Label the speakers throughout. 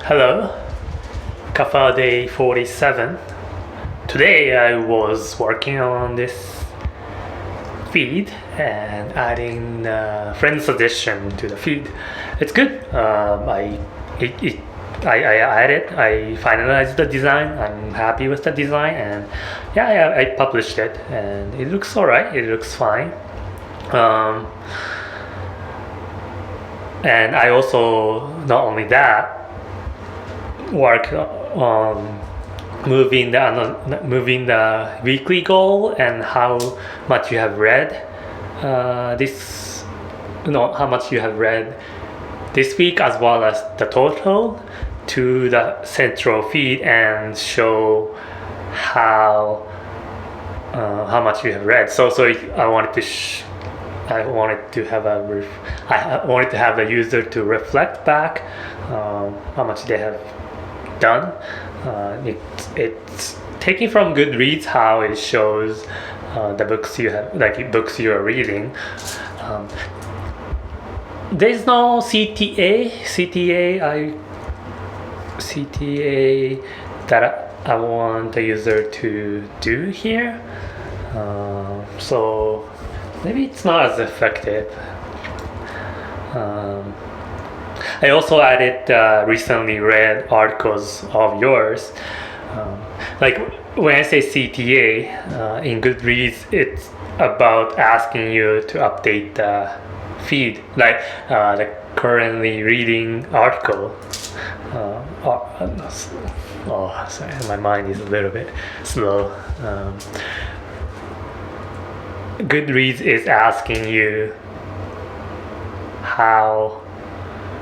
Speaker 1: Hello, Kaffae day 47. Today I was working on this feed and adding friend suggestion to the feed. It's good. It, it, I added. I finalized the design. I'm happy with the design, and yeah, I published it, and it looks alright. It looks fine. Um, and I also not only that work on moving the weekly goal and how much you have read this how much you have read this week, as well as the total to the central feed, and show how much you have read. So I wanted to I wanted to have I wanted to have the user to reflect back how much they have done. It's taking from Goodreads how it shows the books you have, like books you are reading. Um, there's no CTA that I want the user to do here. So maybe it's not as effective. I also added recently read articles of yours. Like when I say CTA in Goodreads, it's about asking you to update the feed, like the currently reading article. Sorry, my mind is a little bit slow. Goodreads is asking you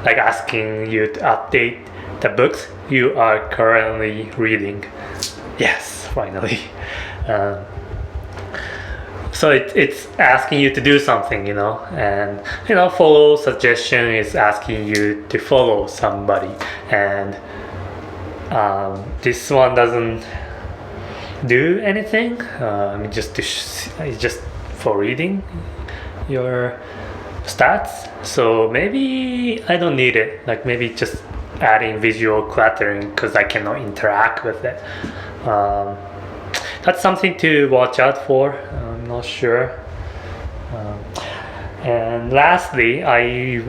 Speaker 1: asking you to update the books you are currently reading. Yes, finally. Um, so it's asking you to do something, and follow suggestion is asking you to follow somebody, and this one doesn't do anything. It's just for reading your stats. So maybe I don't need it. Like maybe just adding visual cluttering because I cannot interact with it. That's something to watch out for. I'm not sure. And lastly, I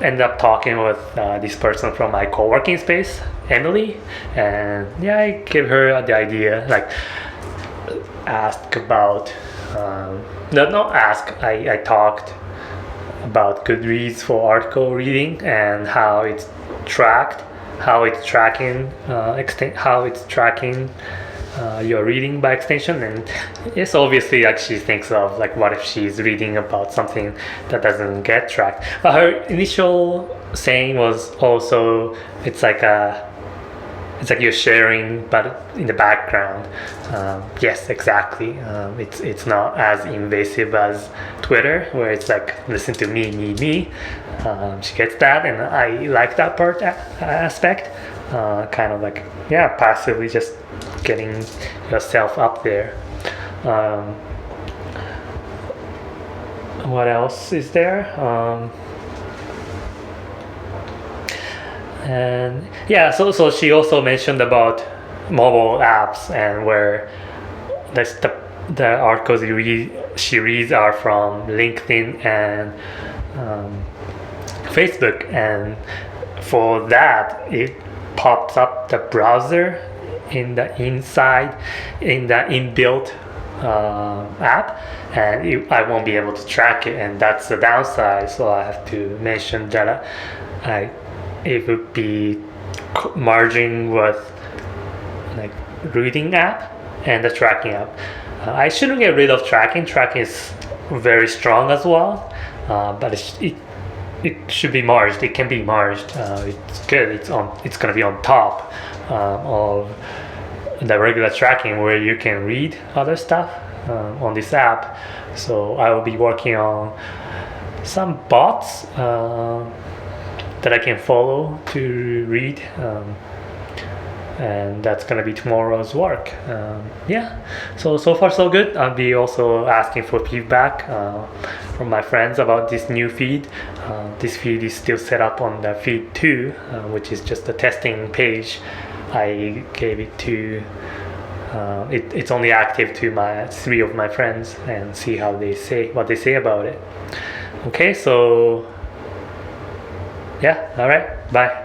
Speaker 1: ended up talking with this person from my co-working space, Emily, and yeah, I gave her the idea, like asked about not ask. I talked about Goodreads for article reading and how it's tracked, how it's tracking your reading by extension. And yes, obviously, like she thinks of like what if she's reading about something that doesn't get tracked. But her initial saying was also it's like you're sharing, but in the background. Yes, exactly. It's not as invasive as Twitter, where it's like listen to me. She gets that, and I like that part aspect. Kind of like passively just getting yourself up there. What else is there? And yeah, so she also mentioned about mobile apps, and where the articles she reads are from LinkedIn and Facebook, and for that it pops up the browser in the inbuilt app, and I won't be able to track it, and that's the downside. So I have to mention that it would be merging with like reading app and the tracking app. I shouldn't get rid of tracking. Tracking is very strong as well, but it should be merged. It can be merged. It's good. It's gonna be on top of the regular tracking, where you can read other stuff on this app. So I will be working on some bots that I can follow to read and that's gonna be tomorrow's work. Yeah, so far so good. I'll be also asking for feedback from my friends about this new feed. This feed is still set up on the feed 2, which is just a testing page. I gave it to it's only active to my 3 of my friends, and see how they say what they say about it. Okay, so yeah, all right, bye.